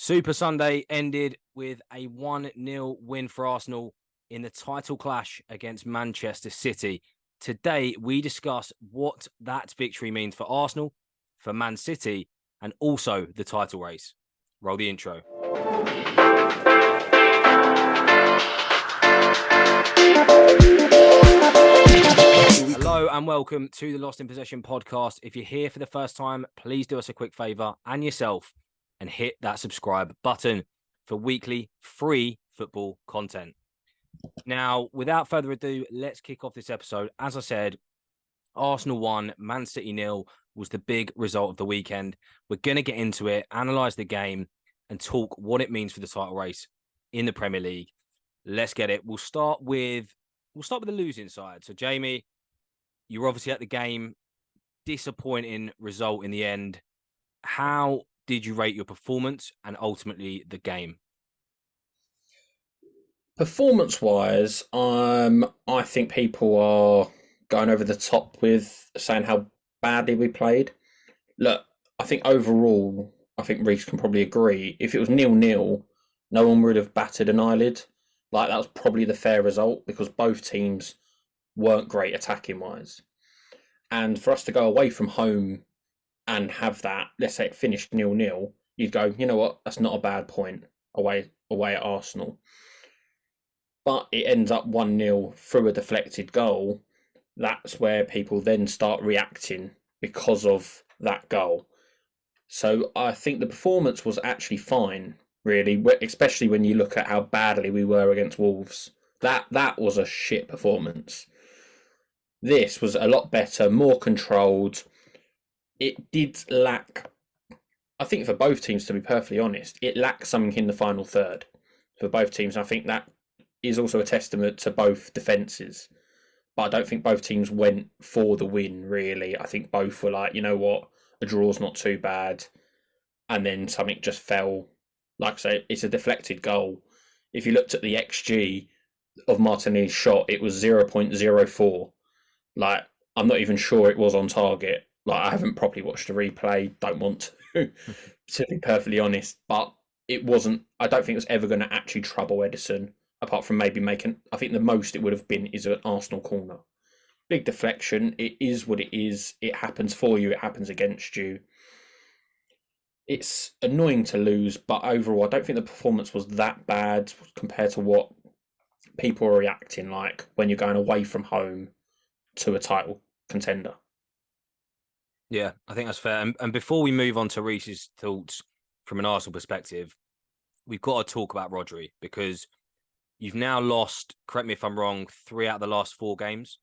Super Sunday ended with a 1-0 win for Arsenal in the title clash against Manchester City. Today, we discuss what that victory means for Arsenal, for Man City, and also the title race. Roll the intro. Hello and welcome to the Lost in Possession podcast. If you're here for the first time, please do us a quick favor and yourself and hit that subscribe button for weekly free football content. Now, without further ado, let's kick off this episode. As I said, Arsenal 1, Man City 0 was the big result of the weekend. We're going to get into it, analyse the game, and talk what it means for the title race in the Premier League. Let's get it. We'll start with the losing side. So, Jamie, you were obviously at the game. Disappointing result in the end. How did you rate your performance and ultimately the game? Performance-wise, I think people are going over the top with saying how badly we played. Look, I think overall, I think Reece can probably agree. If it was 0-0, no one would have batted an eyelid. Like, that was probably the fair result because both teams weren't great attacking-wise. And for us to go away from home and have that, let's say it finished 0-0, you'd go, you know what, that's not a bad point away at Arsenal. But it ends up 1-0 through a deflected goal. That's where people then start reacting because of that goal. So I think the performance was actually fine, really, especially when you look at how badly we were against Wolves. That was a shit performance. This was a lot better, more controlled. It did lack, I think for both teams, to be perfectly honest, it lacked something in the final third for both teams. And I think that is also a testament to both defences. But I don't think both teams went for the win, really. I think both were like, you know what, a draw's not too bad. And then something just fell. Like I say, it's a deflected goal. If you looked at the XG of Martinelli's shot, it was 0.04. Like, I'm not even sure it was on target. Like, I haven't properly watched a replay. Don't want to be perfectly honest. But it wasn't, I don't think it was ever going to actually trouble Edison. Apart from maybe making, I think the most it would have been is an Arsenal corner. Big deflection. It is what it is. It happens for you. It happens against you. It's annoying to lose, but overall, I don't think the performance was that bad compared to what people are reacting like when you're going away from home to a title contender. Yeah, I think that's fair. And before we move on to Reece's thoughts from an Arsenal perspective, we've got to talk about Rodri because you've now lost, correct me if I'm wrong, 3 out of the last 4 games.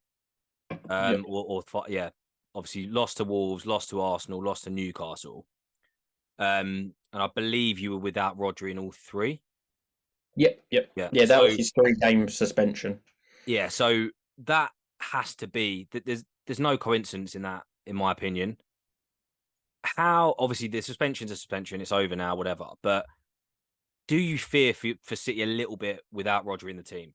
Obviously lost to Wolves, lost to Arsenal, lost to Newcastle. And I believe you were without Rodri in all 3. Yep. Yeah, that was his 3-game suspension. Yeah, so that has to be, there's no coincidence in that, in my opinion. How, obviously the suspension's a suspension, it's over now, whatever, but do you fear for City a little bit without Rodri in the team?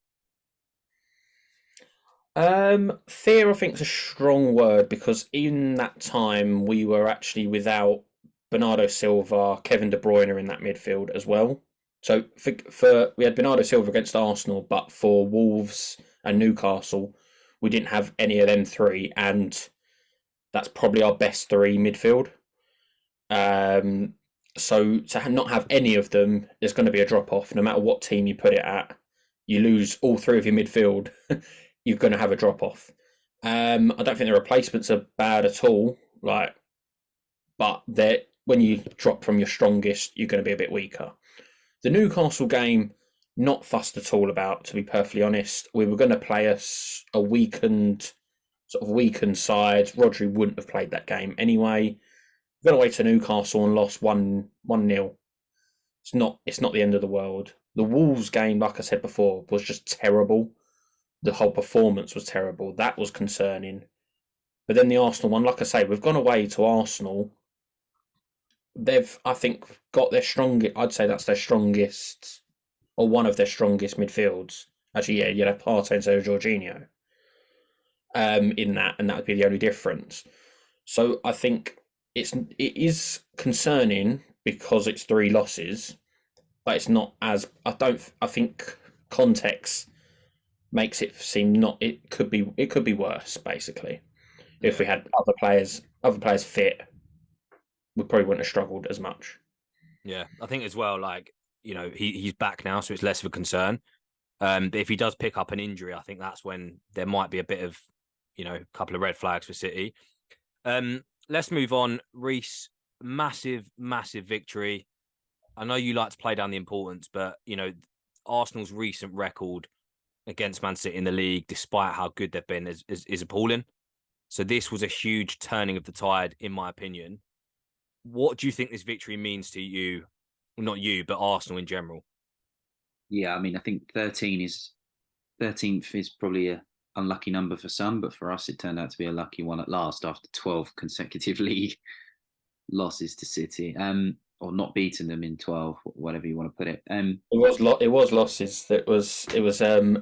Fear, I think, is a strong word because in that time we were actually without Bernardo Silva, Kevin De Bruyne in that midfield as well. So for we had Bernardo Silva against Arsenal, but for Wolves and Newcastle, we didn't have any of them 3, and that's probably our best 3 midfield. So to not have any of them, there's going to be a drop off. No matter what team you put it at, you lose all 3 of your midfield, you're going to have a drop off. I don't think the replacements are bad at all. But when you drop from your strongest, you're going to be a bit weaker. The Newcastle game, not fussed at all about. To be perfectly honest, we were going to play a weakened side. Rodri wouldn't have played that game anyway. Got away to Newcastle and lost 1-0. It's not the end of the world. The Wolves game, like I said before, was just terrible. The whole performance was terrible. That was concerning. But then the Arsenal one, like I say, we've gone away to Arsenal. They've, I think, got their strongest. I'd say that's their strongest, or one of their strongest midfields. Actually, yeah, you'd have Partey and Sergio Jorginho in that, and that would be the only difference. So I think it is concerning because it's 3 losses, but it's not as I think context makes it seem not. It could be worse. Basically, if Yeah. we had other players fit, we probably wouldn't have struggled as much. Yeah, I think as well, like, he's back now, so it's less of a concern. But if he does pick up an injury, I think that's when there might be a bit of, a couple of red flags for City. Let's move on. Reece, massive, massive victory. I know you like to play down the importance, but Arsenal's recent record against Man City in the league, despite how good they've been, is appalling. So this was a huge turning of the tide, in my opinion. What do you think this victory means to you? Well, not you, but Arsenal in general. Yeah, I mean, I think 13th is probably a unlucky number for some, but for us, it turned out to be a lucky one at last after 12 consecutive league losses to City, or not beating them in 12, whatever you want to put it. It was losses. It was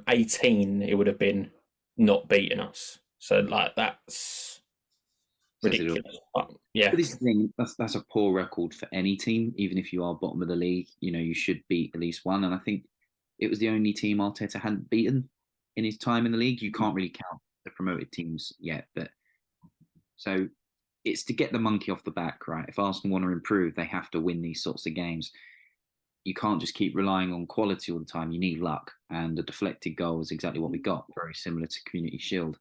18. It would have been not beating us. So like that's ridiculous. Yeah, But this is the thing, that's a poor record for any team, even if you are bottom of the league. You should beat at least one. And I think it was the only team Arteta hadn't beaten in his time in the league. You can't really count the promoted teams yet, but so it's to get the monkey off the back, right? If Arsenal want to improve, they have to win these sorts of games. You can't just keep relying on quality all the time. You need luck, and a deflected goal is exactly what we got. Very similar to Community Shield.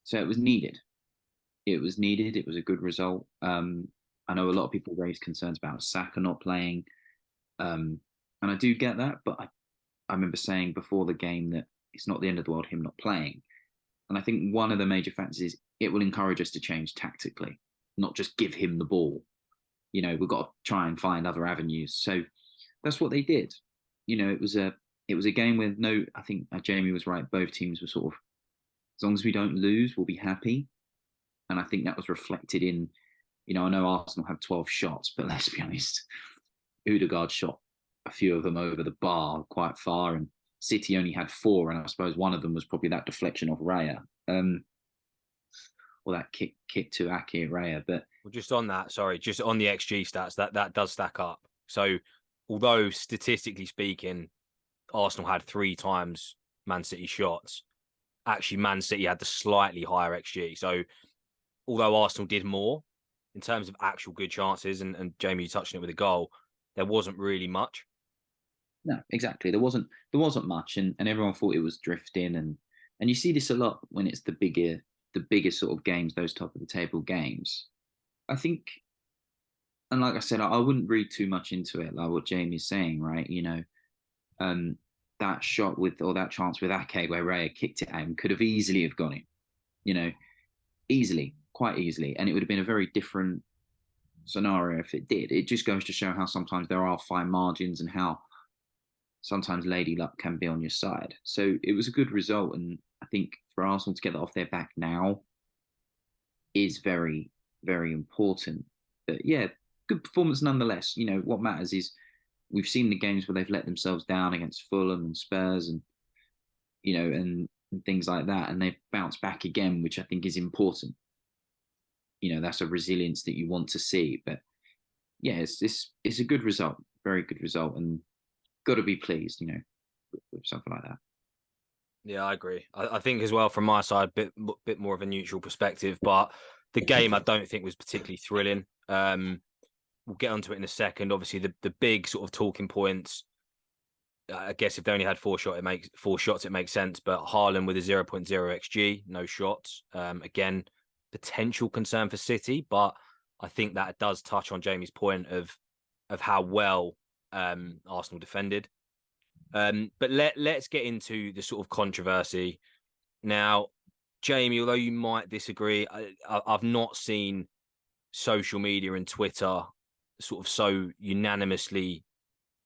So it was needed. It was needed. It was a good result. I know a lot of people raised concerns about Saka not playing, and I do get that. But I remember saying before the game that it's not the end of the world him not playing. And I think one of the major factors is it will encourage us to change tactically, not just give him the ball. We've got to try and find other avenues. So that's what they did. It was a game with no. I think Jamie was right. Both teams were sort of, as long as we don't lose, we'll be happy. And I think that was reflected in, I know Arsenal had 12 shots, but let's be honest, Odegaard shot a few of them over the bar quite far, and City only had 4, and I suppose one of them was probably that deflection off Raya, or that kick to Ake Raya. But Well, just on that, sorry, just on the XG stats, that does stack up. So although statistically speaking, Arsenal had 3 times Man City shots, actually Man City had the slightly higher XG. So although Arsenal did more in terms of actual good chances, and Jamie, you touched on it with a goal, there wasn't really much. no, exactly. There wasn't much, and everyone thought it was drifting, and you see this a lot when it's the bigger sort of games, those top of the table games. I think, and like I said, I wouldn't read too much into it, like what Jamie's saying, right? That shot or that chance with Ake where Raya kicked it at him could have easily have gone in, easily, quite easily, and it would have been a very different scenario if it did. It just goes to show how sometimes there are fine margins and how sometimes lady luck can be on your side. So it was a good result, and I think for Arsenal to get that off their back now is very, very important. But yeah, good performance nonetheless. What matters is we've seen the games where they've let themselves down against Fulham and Spurs, and and things like that, and they've bounced back again, which I think is important. That's a resilience that you want to see. But yeah, it's a good result, very good result, and got to be pleased, with something like that. Yeah, I agree. I think as well from my side, bit more of a neutral perspective, but the game I don't think was particularly thrilling. We'll get onto it in a second. Obviously, the big sort of talking points. I guess if they only had 4 shots, it makes sense. But Haaland with a 0.0 xG, no shots. Again, potential concern for City, but I think that does touch on Jamie's point of how well Arsenal defended. But let's get into the sort of controversy now. Jamie, although you might disagree, I've not seen social media and Twitter sort of so unanimously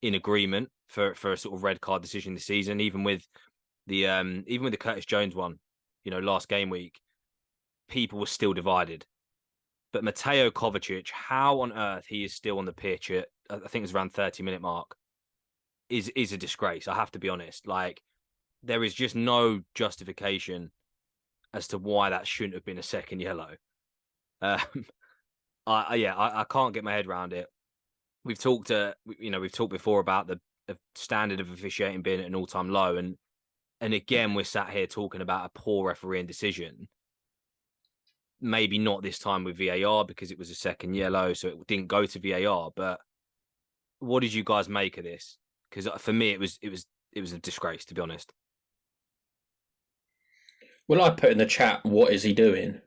in agreement for a sort of red card decision this season, even with the Curtis Jones one, last game week, people were still divided. But Mateo Kovacic, how on earth he is still on the pitch at, I think it's around 30-minute mark, is a disgrace. I have to be honest. Like, there is just no justification as to why that shouldn't have been a second yellow. I can't get my head around it. we've talked, we've talked before about the standard of officiating being at an all-time low, and again, we're sat here talking about a poor refereeing decision. Maybe not this time with VAR because it was a second yellow, so it didn't go to VAR. But what did you guys make of this? Because for me, it was a disgrace, to be honest. Well, I put in the chat, "What is he doing?"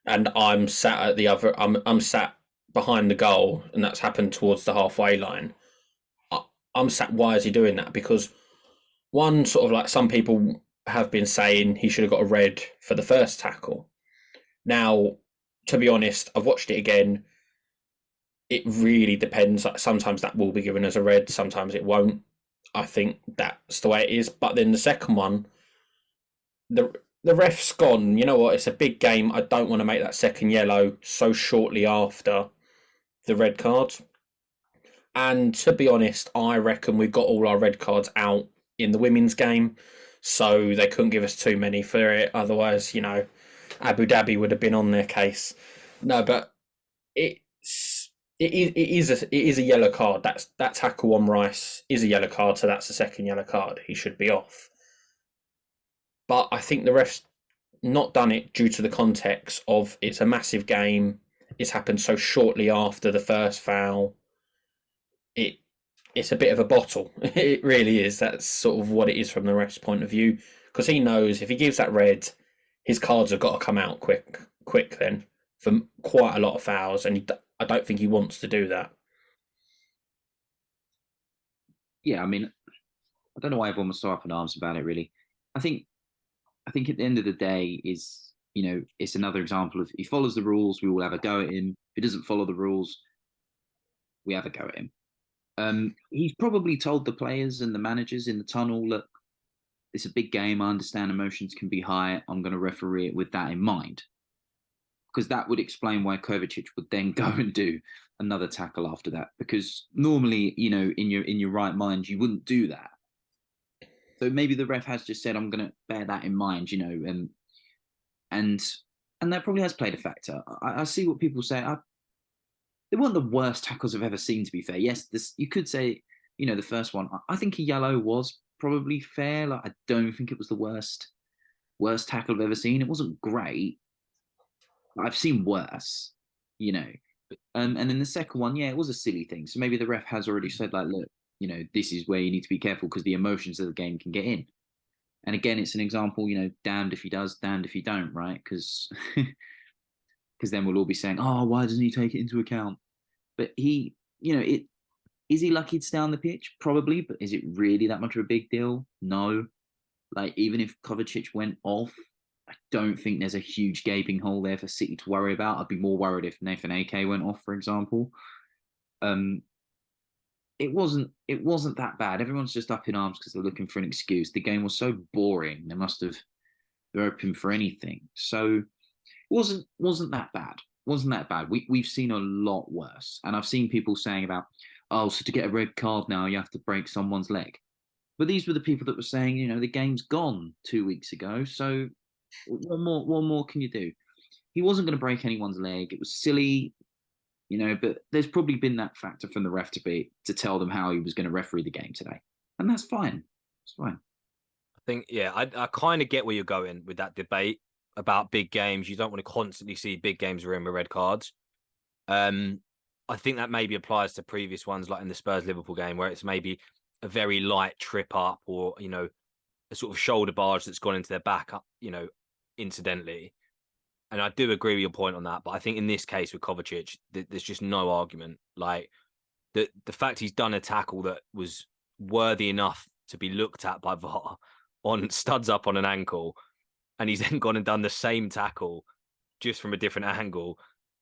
And I'm sat at the other. I'm sat behind the goal, and that's happened towards the halfway line. I'm sat. Why is he doing that? Because one, sort of like some people have been saying he should have got a red for the first tackle. Now, to be honest, I've watched it again. It really depends. Like sometimes that will be given as a red, sometimes it won't. I think that's the way it is. But then the second one, the the ref's gone. You know what? It's a big game. I don't want to make that second yellow so shortly after the red card. And to be honest, I reckon we got all our red cards out in the women's game, so they couldn't give us too many for it. Otherwise, Abu Dhabi would have been on their case. No, but it is a yellow card. That tackle on Rice is a yellow card, so that's a second yellow card. He should be off. But I think the ref's not done it due to the context of it's a massive game. It's happened so shortly after the first foul. It's a bit of a bottle. It really is. That's sort of what it is from the ref's point of view, because he knows if he gives that red, his cards have got to come out quick then for quite a lot of fouls, and I don't think he wants to do that. Yeah, I mean, I don't know why everyone was so up in arms about it. Really, I think at the end of the day is it's another example of he follows the rules, we will have a go at him. If he doesn't follow the rules, we have a go at him. He's probably told the players and the managers in the tunnel, look, it's a big game. I understand emotions can be high. I'm going to referee it with that in mind. Because that would explain why Kovacic would then go and do another tackle after that. Because normally, in your right mind, you wouldn't do that. So maybe the ref has just said, I'm going to bear that in mind, and that probably has played a factor. I see what people say. They weren't the worst tackles I've ever seen, to be fair. Yes, you could say, the first one. I think a yellow was probably fair. Like, I don't think it was the worst tackle I've ever seen. It wasn't great. I've seen worse, And then the second one, yeah, it was a silly thing. So maybe the ref has already said, like, look, this is where you need to be careful because the emotions of the game can get in. And again, it's an example, damned if he does, damned if he don't, right? Because then we'll all be saying, oh, why doesn't he take it into account? But is he lucky to stay on the pitch? Probably, but is it really that much of a big deal? No. Like, even if Kovacic went off, I don't think there's a huge gaping hole there for City to worry about. I'd be more worried if Nathan Ake went off, for example. It wasn't that bad. Everyone's just up in arms because they're looking for an excuse. The game was so boring. They're open for anything. So it wasn't that bad. Wasn't that bad. We've seen a lot worse. And I've seen people saying about, oh, so to get a red card now, you have to break someone's leg. But these were the people that were saying, the game's gone 2 weeks ago. So what more can you do? He wasn't going to break anyone's leg. It was silly, but there's probably been that factor from the ref to tell them how he was going to referee the game today. And that's fine. It's fine. I think, yeah, I kind of get where you're going with that debate about big games. You don't want to constantly see big games ruined with red cards. I think that maybe applies to previous ones, like in the Spurs-Liverpool game, where it's maybe a very light trip up or, a sort of shoulder barge that's gone into their back, incidentally. And I do agree with your point on that. But I think in this case with Kovacic, there's just no argument. Like, the fact he's done a tackle that was worthy enough to be looked at by VAR on studs up on an ankle, and he's then gone and done the same tackle just from a different angle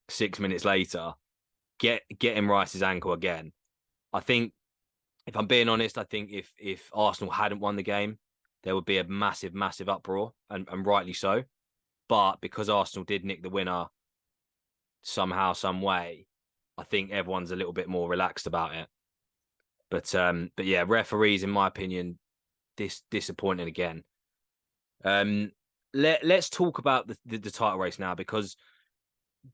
6 minutes later, getting Rice's ankle again. I think, if I'm being honest, I think if Arsenal hadn't won the game, there would be a massive, massive uproar, and rightly so. But because Arsenal did nick the winner somehow, some way, I think everyone's a little bit more relaxed about it. But yeah, referees, in my opinion, disappointing again. Let's talk about the title race now, because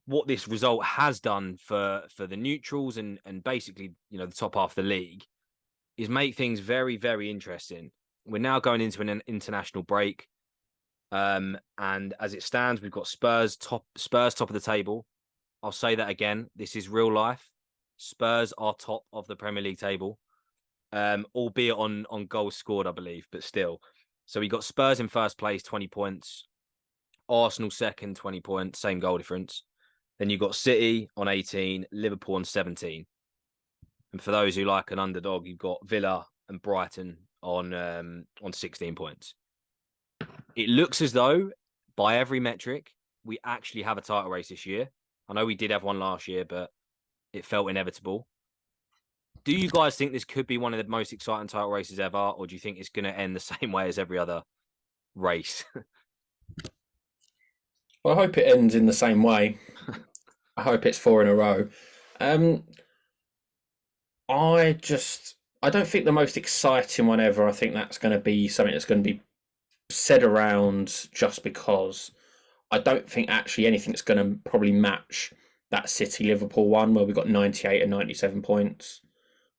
what this result has done for the neutrals and basically, you know, the top half of the league is make things very, very interesting. We're now going into an international break. And as it stands, we've got Spurs top of the table. I'll say that again. This is real life. Spurs are top of the Premier League table, albeit on goals scored, I believe, but still. So we got Spurs in first place, 20 points. Arsenal second, 20 points, same goal difference. Then you've got City on 18, Liverpool on 17. And for those who like an underdog, you've got Villa and Brighton on 16 points. It looks as though, by every metric, we actually have a title race this year. I know we did have one last year, but it felt inevitable. Do you guys think this could be one of the most exciting title races ever, or do you think it's going to end the same way as every other race? Well, I hope it ends in the same way. I hope it's 4 in a row. I don't think the most exciting one ever. I think that's going to be something that's going to be said around just because. I don't think actually anything's going to probably match that City Liverpool one where we got 98 and 97 points,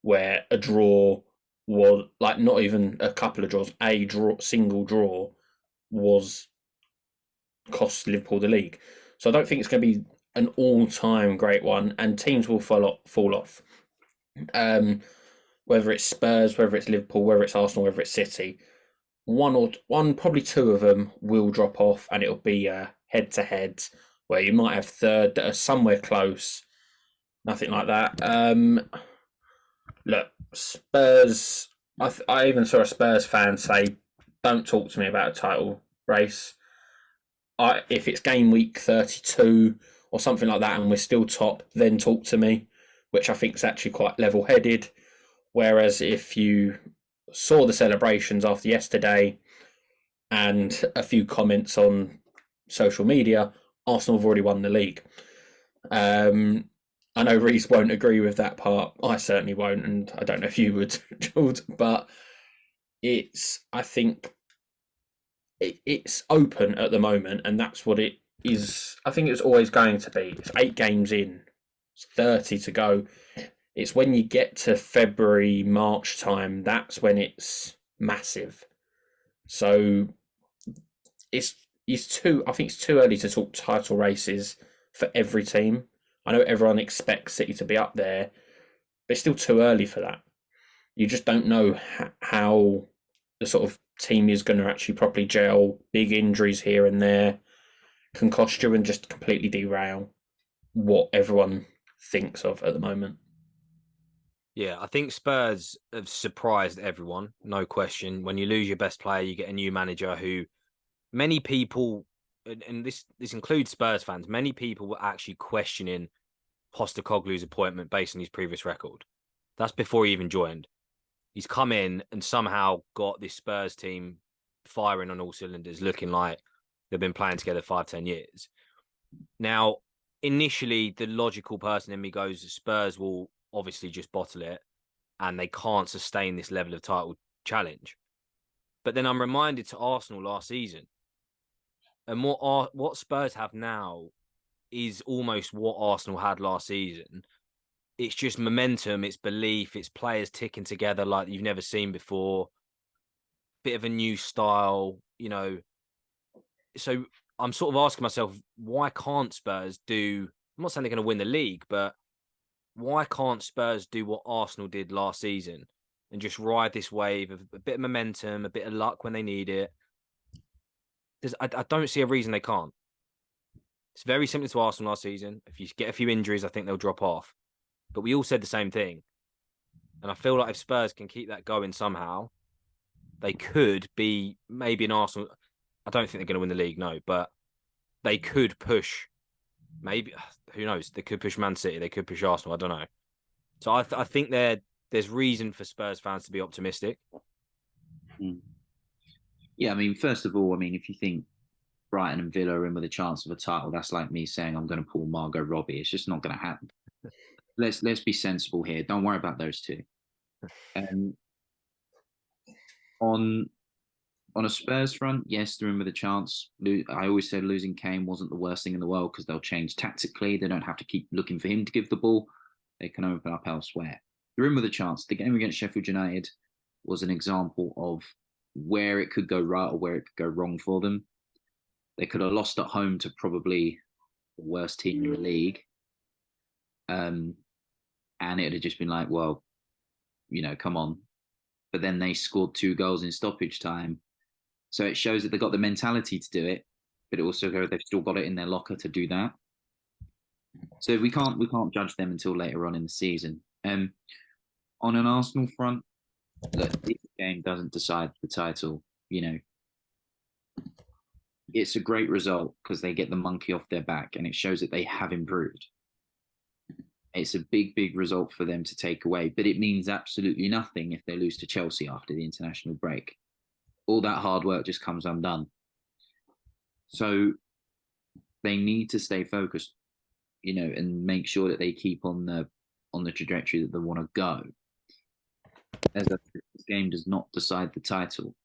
where a draw was like not even a couple of draws, single draw was cost Liverpool the league. So I don't think it's going to be an all-time great one, and teams will fall off. Whether it's Spurs, whether it's Liverpool, whether it's Arsenal, whether it's City, one, probably two of them will drop off, and it'll be head-to-head where you might have third that are somewhere close. Nothing like that. Look, Spurs. I even saw a Spurs fan say, "Don't talk to me about a title race. If it's game week 32 or something like that, and we're still top, then talk to me," which I think is actually quite level-headed. Whereas if you saw the celebrations after yesterday and a few comments on social media, Arsenal have already won the league. I know Reese won't agree with that part. I certainly won't, and I don't know if you would, George, but I think it's open at the moment, and that's what it is. I think it's always going to be. It's 8 games in, it's 30 to go. It's when you get to February, March time, that's when it's massive. So I think it's too early to talk title races for every team. I know everyone expects City to be up there, but it's still too early for that. You just don't know how the sort of team is going to actually properly gel. Big injuries here and there can cost you and just completely derail what everyone thinks of at the moment. Yeah, I think Spurs have surprised everyone, no question. When you lose your best player, you get a new manager who many people, and this includes Spurs fans, many people were actually questioning Postecoglou's appointment based on his previous record. That's before he even joined. He's come in and somehow got this Spurs team firing on all cylinders, looking like they've been playing together 5-10 years. Now, initially, the logical person in me goes, Spurs will obviously just bottle it and they can't sustain this level of title challenge. But then I'm reminded to Arsenal last season, and what Spurs have now is almost what Arsenal had last season. It's just momentum, it's belief, it's players ticking together like you've never seen before. Bit of a new style, you know. So I'm sort of asking myself, why can't Spurs do? I'm not saying they're going to win the league, but why can't Spurs do what Arsenal did last season and just ride this wave of a bit of momentum, a bit of luck when they need it? I don't see a reason they can't. It's very similar to Arsenal last season. If you get a few injuries, I think they'll drop off. But we all said the same thing. And I feel like if Spurs can keep that going somehow, they could be maybe an Arsenal. I don't think they're going to win the league, no, but they could push. Maybe, who knows? They could push Man City. They could push Arsenal. I don't know. So I think there's reason for Spurs fans to be optimistic. Yeah, I mean, first of all, I mean, if you think Brighton and Villa are in with a chance of a title, that's like me saying I'm going to pull Margot Robbie. It's just not going to happen. Let's be sensible here. Don't worry about those two. On On a Spurs front, yes, they're in with a chance. I always said losing Kane wasn't the worst thing in the world because they'll change tactically. They don't have to keep looking for him to give the ball. They can open up elsewhere. They're in with a chance. The game against Sheffield United was an example of where it could go right or where it could go wrong for them. They could have lost at home to probably the worst team in the league. And it would have just been like, well, come on. But then they scored 2 goals in stoppage time. So it shows that they've got the mentality to do it, but it also goes they've still got it in their locker to do that. So we can't judge them until later on in the season. On an Arsenal front, look, this game doesn't decide the title. It's a great result because they get the monkey off their back, and it shows that they have improved. It's a big, big result for them to take away, but it means absolutely nothing if they lose to Chelsea after the international break. All that hard work just comes undone. So they need to stay focused, and make sure that they keep on the trajectory that they want to go. As this game does not decide the title.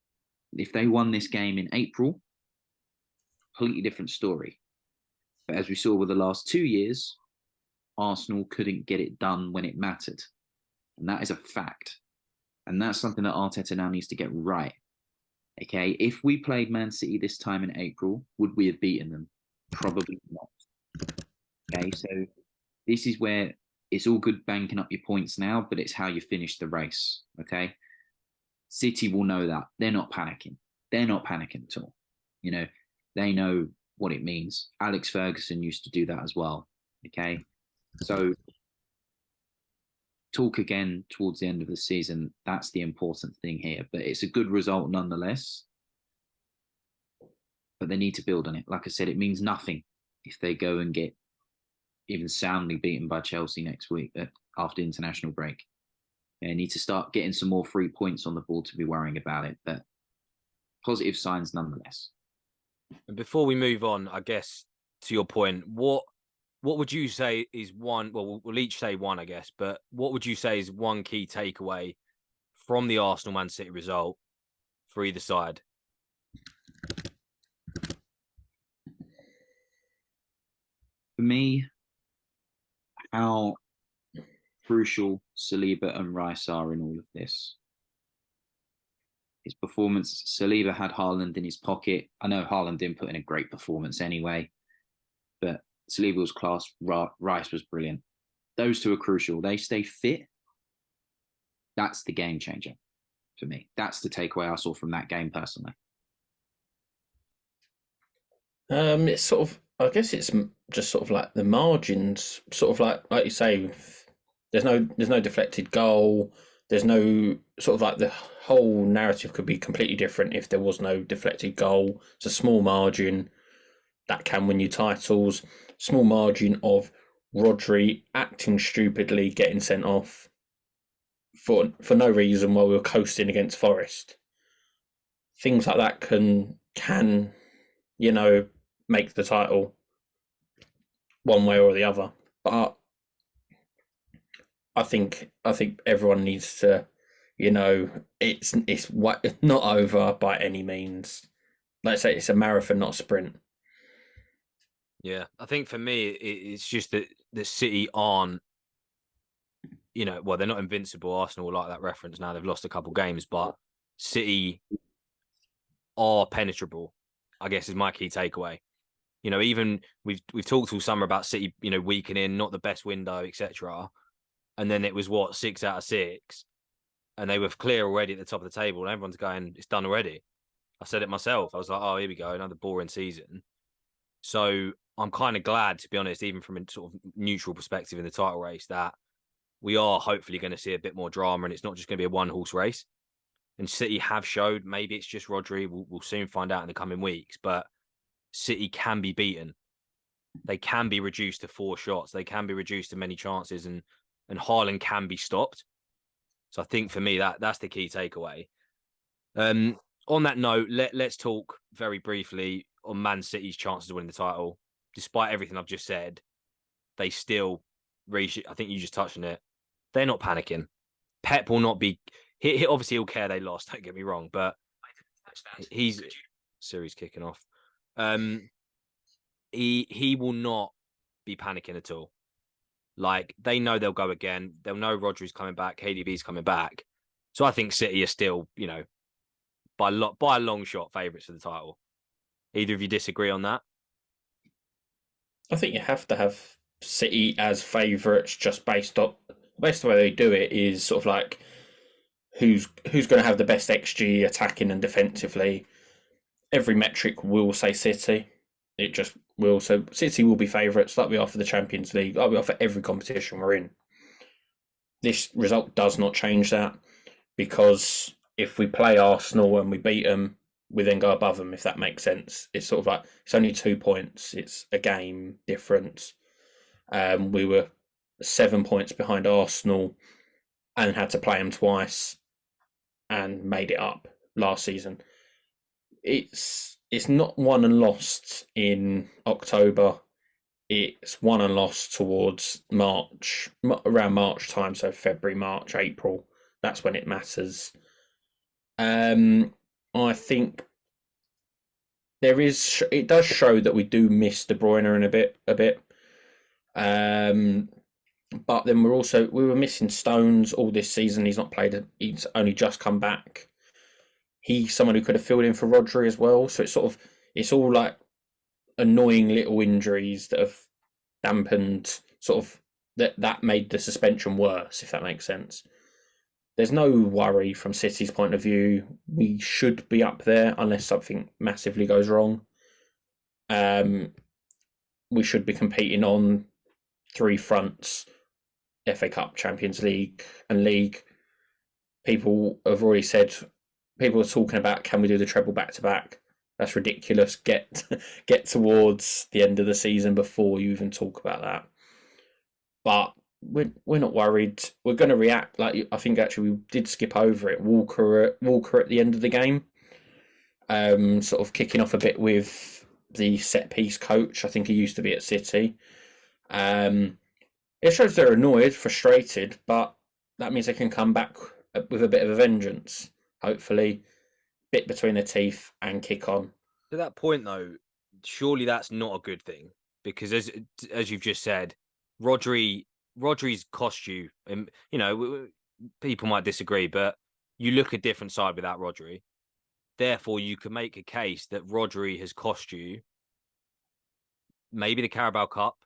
If they won this game in April, completely different story. But as we saw with the last 2 years, Arsenal couldn't get it done when it mattered. And that is a fact. And that's something that Arteta now needs to get right. Okay, if we played Man City this time in April, would we have beaten them? Probably not. Okay, so this is where it's all good banking up your points now, but it's how you finish the race. Okay, City will know that. They're not panicking. They're not panicking at all. They know what it means. Alex Ferguson used to do that as well. Okay, so talk again towards the end of the season. That's the important thing here. But it's a good result nonetheless. But they need to build on it. Like I said, it means nothing if they go and get even soundly beaten by Chelsea next week after international break. They need to start getting some more free points on the board to be worrying about it. But positive signs nonetheless. And before we move on, I guess to your point, what would you say is one? Well, we'll each say one, I guess. But what would you say is one key takeaway from the Arsenal Man City result for either side? For me, how crucial Saliba and Rice are in all of this. His performance, Saliba had Haaland in his pocket. I know Haaland didn't put in a great performance anyway, but Saliba was class. Rice was brilliant. Those two are crucial. They stay fit. That's the game changer for me. That's the takeaway I saw from that game personally. It's sort of, I guess it's just sort of like the margins, sort of like you say, there's no deflected goal. There's no sort of like the whole narrative could be completely different if there was no deflected goal. It's a small margin that can win you titles. Small margin of Rodri acting stupidly, getting sent off for no reason while we were coasting against Forest. Things like that can make the title one way or the other. But I think everyone needs to, it's not over by any means. Let's say it's a marathon, not a sprint. Yeah, I think for me, it's just that the City aren't, well, they're not invincible. Arsenal like that reference now. They've lost a couple games, but City are penetrable, I guess, is my key takeaway. Even we've talked all summer about City, weakening, not the best window, etc. And then it was 6 out of 6, and they were clear already at the top of the table, and everyone's going, it's done already. I said it myself. I was like, oh, here we go, another boring season. So I'm kind of glad, to be honest, even from a sort of neutral perspective in the title race, that we are hopefully going to see a bit more drama, and it's not just going to be a one-horse race. And City have showed, maybe it's just Rodri. We'll soon find out in the coming weeks, but City can be beaten. They can be reduced to 4 shots. They can be reduced to many chances, and Haaland can be stopped. So I think for me, that's the key takeaway. On that note, let's talk very briefly on Man City's chances of winning the title. Despite everything I've just said, they still reach it. I think you just touched on it. They're not panicking. Pep will not be. Obviously, he'll care they lost. Don't get me wrong, but he's series kicking off. He will not be panicking at all. Like, they know they'll go again. They'll know Rodri's coming back. KDB's coming back. So I think City are still, by a long shot, favourites for the title. Either of you disagree on that? I think you have to have City as favourites just based on the way they do it is sort of like who's going to have the best XG attacking and defensively. Every metric will say City. It just will. So City will be favourites like we are for the Champions League, like we are for every competition we're in. This result does not change that, because if we play Arsenal and we beat them, we then go above them, if that makes sense. It's sort of like, it's only 2 points. It's a game difference. We were 7 points behind Arsenal and had to play them twice and made it up last season. It's not won and lost in October. It's won and lost towards March, around March time, so February, March, April. That's when it matters. I think it does show that we do miss De Bruyne in a bit. But then we were missing Stones all this season. He's not played. He's only just come back. He's someone who could have filled in for Rodri as well. So it's all like annoying little injuries that have dampened that made the suspension worse, if that makes sense. There's no worry from City's point of view. We should be up there unless something massively goes wrong. We should be competing on 3 fronts: FA Cup, Champions League and League. People have already said, people are talking about, can we do the treble back-to-back? That's ridiculous. Get towards the end of the season before you even talk about that. But we're not worried. We're going to react. Like, I think actually we did skip over it. Walker at the end of the game, sort of kicking off a bit with the set piece coach. I think he used to be at City. It shows they're annoyed, frustrated, but that means they can come back with a bit of a vengeance. Hopefully, bit between their teeth and kick on. To that point, though, surely that's not a good thing, because as you've just said, Rodri's cost you. And people might disagree, but you look a different side without Rodri. Therefore, you can make a case that Rodri has cost you maybe the Carabao Cup.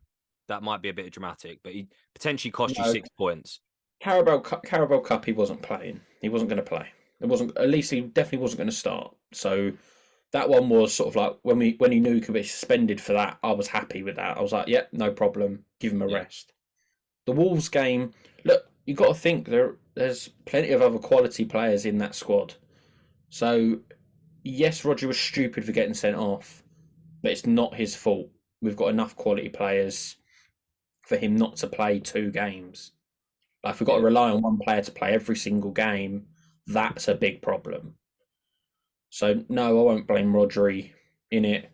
That might be a bit dramatic, but he potentially cost you 6 points. Carabao Cup, he wasn't playing. He wasn't going to play. It wasn't. At least he definitely wasn't going to start. So that one was sort of like when he knew he could be suspended for that. I was happy with that. I was like, yeah, no problem. Give him a rest. The Wolves game. Look, you got to think there's plenty of other quality players in that squad. So yes, Rodri was stupid for getting sent off, but it's not his fault. We've got enough quality players for him not to play 2 games. Like, if we've got to rely on one player to play every single game, that's a big problem. So no, I won't blame Rodri in it.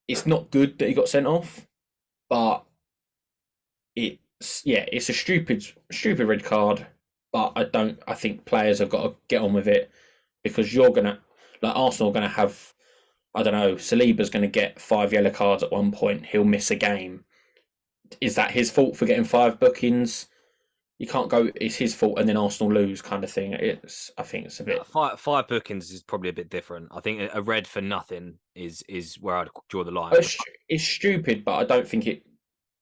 It's not good that he got sent off, but it's a stupid red card. But I think players have got to get on with it, because Arsenal are gonna have, I don't know, Saliba's gonna get 5 yellow cards at one point. He'll miss a game. Is that his fault for getting 5 bookings? You can't go, it's his fault and then Arsenal lose kind of thing. I think it's a bit... 5 bookings is probably a bit different. I think a red for nothing is where I'd draw the line. It's stupid, but I don't think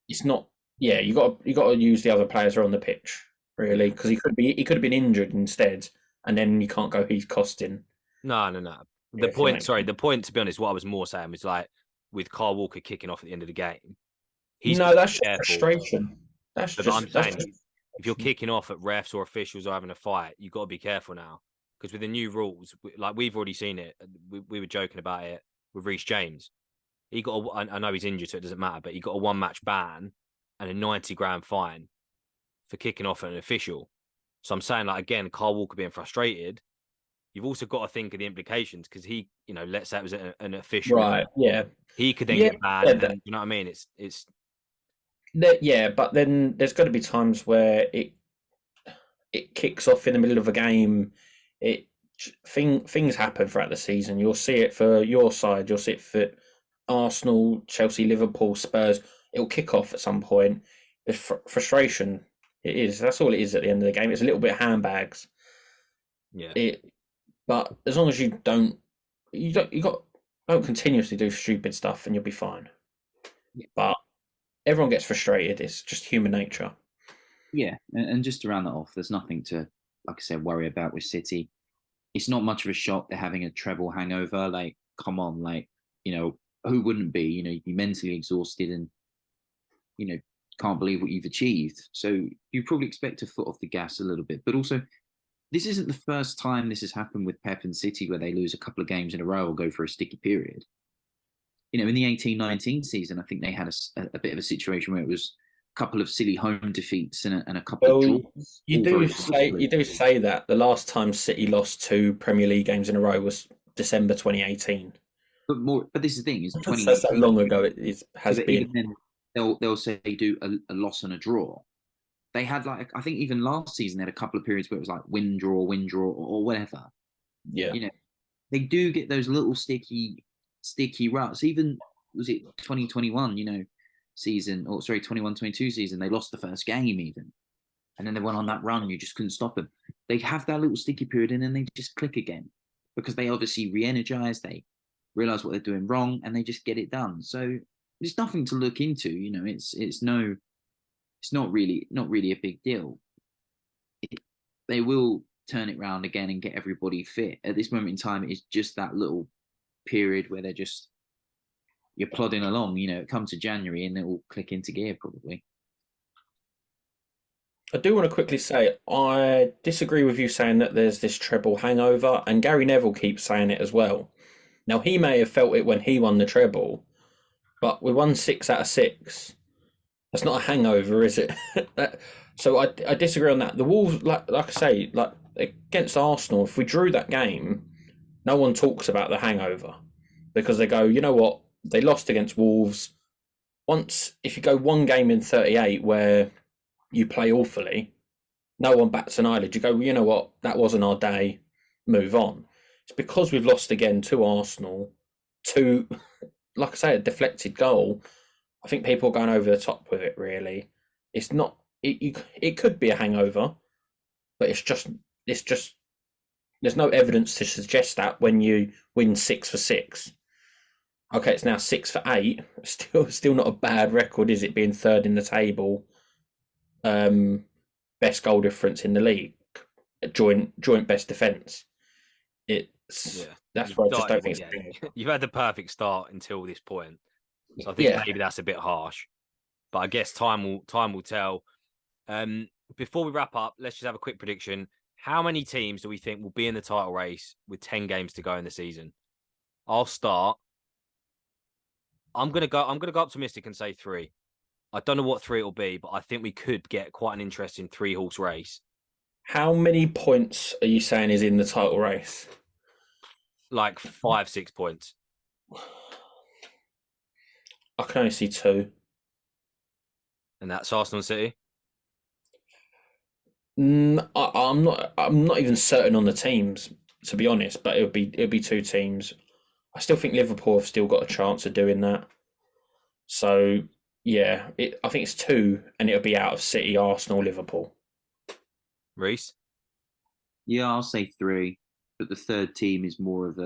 it's not... Yeah, you got to use the other players who are on the pitch, really, because he could have been injured instead, and then you can't go, he's costing. No. The point, to be honest, what I was more saying was, like, with Kyle Walker kicking off at the end of the game, that's just frustration. I'm saying, if you're kicking off at refs or officials or having a fight, you've got to be careful now, because with the new rules, like, we've already seen it. We were joking about it with Reece James. He got I know he's injured, so it doesn't matter, but he got a 1-match ban and a 90 grand fine for kicking off at an official. So I'm saying, like, again, Kyle Walker being frustrated, you've also got to think of the implications, because he, let's say it was an official, right? Yeah, he could then get banned. And, you know what I mean? It's but then there's got to be times where it kicks off in the middle of a game. It things happen throughout the season. You'll see it for your side. You'll see it for Arsenal, Chelsea, Liverpool, Spurs. It'll kick off at some point. There's frustration. It is. That's all it is at the end of the game. It's a little bit of handbags. Yeah. But as long as you don't continuously do stupid stuff, and you'll be fine. Yeah. But everyone gets frustrated. It's just human nature. Yeah, and just to round that off, there's nothing to, like I said, worry about with City. It's not much of a shock they're having a treble hangover. Like, come on, like, who wouldn't be? You'd be mentally exhausted and, can't believe what you've achieved. So you probably expect to foot off the gas a little bit. But also, this isn't the first time this has happened with Pep and City where they lose a couple of games in a row or go for a sticky period. In the 18-19 season, I think they had a bit of a situation where it was a couple of silly home defeats and a couple of draws. You do say that the last time City lost 2 Premier League games in a row was December 2018. But this is the thing: is 2018. That's how long ago it has been. Even then, they'll say they do a loss and a draw. They had I think even last season they had a couple of periods where it was like win draw or whatever. Yeah. They do get those little sticky ruts. Even was it 2021, season, or sorry, 21-22 season, they lost the first game even. And then they went on that run and you just couldn't stop them. They have that little sticky period and then they just click again because they obviously re-energize, they realize what they're doing wrong and they just get it done. So there's nothing to look into, it's not really a big deal. They will turn it round again and get everybody fit. At this moment in time, it's just that little period where you're plodding along, come to January and it will click into gear probably. I do want to quickly say I disagree with you saying that there's this treble hangover, and Gary Neville keeps saying it as well. Now, he may have felt it when he won the treble, but we won 6 out of 6. That's not a hangover, is it? So I disagree on that. The Wolves, like I say, like against Arsenal, if we drew that game, no one talks about the hangover because they go, you know what? They lost against Wolves. If you go one game in 38 where you play awfully, no one bats an eyelid. You go, well, you know what? That wasn't our day. Move on. It's because we've lost again to Arsenal, to, like I say, a deflected goal. I think people are going over the top with it, really. It's not. It could be a hangover, but it's just. There's no evidence to suggest that when you win 6 for 6. Okay, it's now 6 for 8. Still not a bad record, is it? Being third in the table, best goal difference in the league, joint best defence. That's why I just don't think it's. You've had the perfect start until this point, so I think maybe that's a bit harsh. But I guess time will tell. Before we wrap up, let's just have a quick prediction. How many teams do we think will be in the title race with 10 games to go in the season? I'll start. I'm gonna go optimistic and say 3. I don't know what 3 it'll be, but I think we could get quite an interesting 3-horse race. How many points are you saying is in the title race? Like 5-6 points. I can only see 2. And that's Arsenal City? I'm not even certain on the teams, to be honest, but it'll be 2 teams. I still think Liverpool have still got a chance of doing that. So yeah, I think it's 2, and it'll be out of City, Arsenal, Liverpool. Reese? Yeah, I'll say 3, but the third team is more of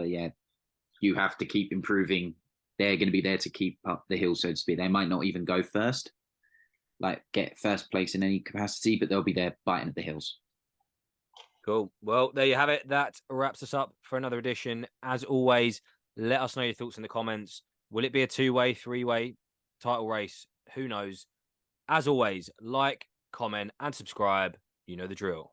you have to keep improving. They're going to be there to keep up the hill, so to speak. They might not even go first, like get first place in any capacity, but they'll be there biting at the heels. Cool. Well, there you have it. That wraps us up for another edition. As always, let us know your thoughts in the comments. Will it be a 2-way, 3-way title race? Who knows? As always, like, comment, and subscribe. You know the drill.